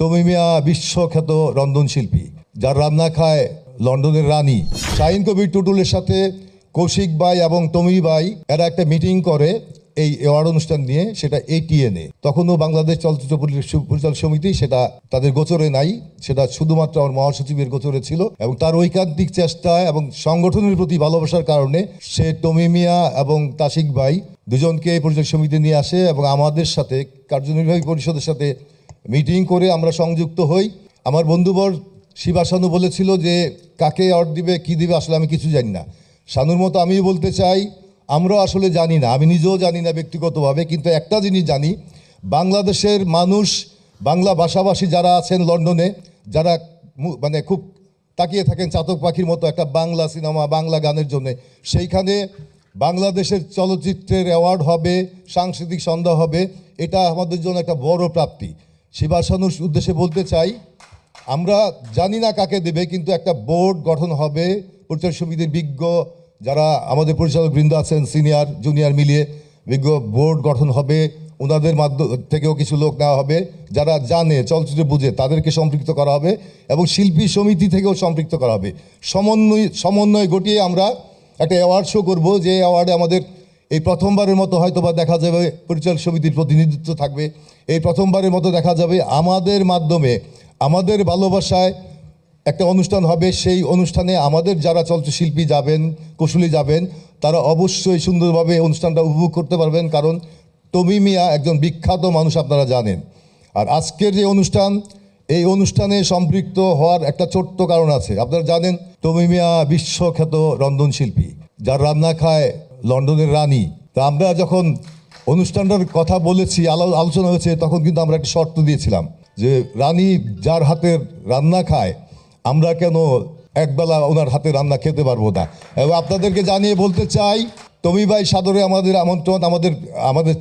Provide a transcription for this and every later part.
তমি মিয়া বিশ্বখ্যাত রন্ধনশিল্পী, যার রান্না খায় লন্ডনের রানী। শাহিন কবির টুটুলের সাথে কৌশিক ভাই এবং তমি ভাই এরা একটা মিটিং করে এই অ্যাওয়ার্ড অনুষ্ঠান নিয়ে, সেটা ATN-এ। তখনও বাংলাদেশ চলচ্চিত্র পরিচালক সমিতি সেটা তাদের গোচরে নাই, সেটা শুধুমাত্র আমার মহাসচিবের গোচরে ছিল। এবং তার ঐকান্তিক চেষ্টা এবং সংগঠনের প্রতি ভালোবাসার কারণে সে তমি মিয়া এবং তাসিক ভাই দুজনকে এই পরিচালক সমিতি নিয়ে আসে এবং আমাদের সাথে কার্যনির্বাহী পরিষদের সাথে মিটিং করে আমরা সংযুক্ত হই। আমার বন্ধুবর শিবা শানু বলেছিল যে কাকে অ্যাওয়ার্ড দিবে কী দিবে, আসলে আমি কিছু জানি না। শানুর মতো আমি বলতে চাই, আমরাও আসলে জানি না, আমি নিজেও জানি না ব্যক্তিগতভাবে, কিন্তু একটা জিনিস জানি, বাংলাদেশের মানুষ, বাংলা ভাষাভাষী যারা আছেন লন্ডনে, যারা মানে খুব তাকিয়ে থাকেন চাতক পাখির মতো একটা বাংলা সিনেমা, বাংলা গানের জন্য, সেইখানে বাংলাদেশের চলচ্চিত্রের অ্যাওয়ার্ড হবে, সাংস্কৃতিক সন্ধ্যা হবে, এটা আমাদের জন্য একটা বড় প্রাপ্তি। শিবা শানুর উদ্দেশ্যে বলতে চাই, আমরা জানি না কাকে দেবে, কিন্তু একটা বোর্ড গঠন হবে, পরিচালক সমিতির বিজ্ঞ যারা আমাদের পরিচালক বৃন্দ আছেন, সিনিয়র জুনিয়র মিলিয়ে বিজ্ঞ বোর্ড গঠন হবে, ওনাদের মাধ্যম থেকেও কিছু লোক নেওয়া হবে যারা জানে, চলচ্চিত্র বুঝে, তাদেরকে সম্পৃক্ত করা হবে এবং শিল্পী সমিতি থেকেও সম্পৃক্ত করা হবে। সমন্বয় ঘটিয়ে আমরা একটা অ্যাওয়ার্ড শো করবো, যে অ্যাওয়ার্ডে আমাদের এই প্রথমবারের মতো হয়তো বা দেখা যাবে পরিচালক সমিতির প্রতিনিধিত্ব থাকবে। এই প্রথমবারের মতো দেখা যাবে আমাদের মাধ্যমে, আমাদের ভালোবাসায় একটা অনুষ্ঠান হবে। সেই অনুষ্ঠানে আমাদের যারা চলচ্চিত্র শিল্পী যাবেন, কুশলী যাবেন, তারা অবশ্যই সুন্দরভাবে অনুষ্ঠানটা উপভোগ করতে পারবেন, কারণ তমি মিয়া একজন বিখ্যাত মানুষ, আপনারা জানেন। আর আজকের যে অনুষ্ঠান, এই অনুষ্ঠানে সম্পৃক্ত হওয়ার একটা ছোট্ট কারণ আছে। আপনারা জানেন তমি মিয়া বিশ্বখ্যাত রন্ধনশিল্পী, যার রান্না খায় লন্ডনের রানী। তা আমরা যখন অনুষ্ঠানটার কথা বলেছি, আলোচনা হয়েছে, তখন কিন্তু আমরা একটা শর্ত দিয়েছিলাম যে রানী যার হাতের রান্না খায়, আমরা কেন একবেলা ওনার হাতে রান্না খেতে পারবো না। এবং আপনাদেরকে জানিয়ে বলতে চাই, তমি ভাই সাদরে আমাদের আমন্ত্রণ, আমাদের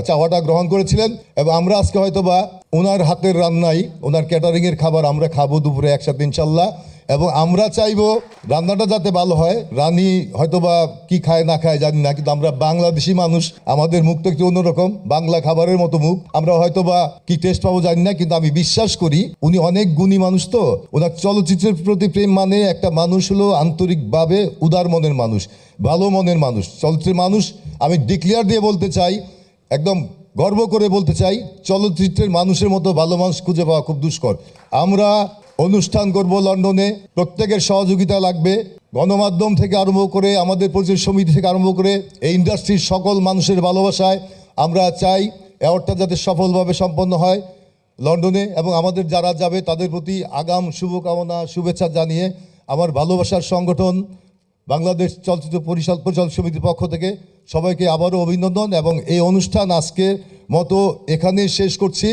চাওয়াটা গ্রহণ করেছিলেন এবং আমরা আজকে হয়তোবা ওনার হাতের রান্নাই, ওনার ক্যাটারিংয়ের খাবার আমরা খাবো দুপুরে একসাথে ইনশাল্লাহ। এবং আমরা চাইবো রান্নাটা যাতে ভালো হয়। রানী হয়তোবা কি খায় না খায় জানি না, কিন্তু আমরা বাংলাদেশি মানুষ, আমাদের মুখ তো একটু অন্যরকম, বাংলা খাবারের মতো মুখ। আমরা হয়তোবা কি টেস্ট পাবো জানি না, কিন্তু আমি বিশ্বাস করি উনি অনেক গুণী মানুষ। তো ওনার চলচ্চিত্রের প্রতি প্রেম, মানে একটা মানুষ হলো আন্তরিকভাবে উদার মনের মানুষ, ভালো মনের মানুষ, চলচ্চিত্রের মানুষ। আমি ডিক্লেয়ার দিয়ে বলতে চাই, একদম গর্ব করে বলতে চাই, চলচ্চিত্রের মানুষের মতো ভালো মানুষ খুঁজে পাওয়া খুব দুষ্কর। আমরা অনুষ্ঠান করব লন্ডনে, প্রত্যেকের সহযোগিতা লাগবে, গণমাধ্যম থেকে আরম্ভ করে, আমাদের পরিচালক সমিতি থেকে আরম্ভ করে, এই ইন্ডাস্ট্রির সকল মানুষের ভালোবাসায় আমরা চাই অ্যাওয়ার্ডটা যাতে সফলভাবে সম্পন্ন হয় লন্ডনে। এবং আমাদের যারা যাবে তাদের প্রতি আগাম শুভকামনা, শুভেচ্ছা জানিয়ে আমার ভালোবাসার সংগঠন বাংলাদেশ চলচ্চিত্র পরিচালক সমিতির পক্ষ থেকে সবাইকে আবারও অভিনন্দন। এবং এই অনুষ্ঠান আজকের মতো এখানে শেষ করছি।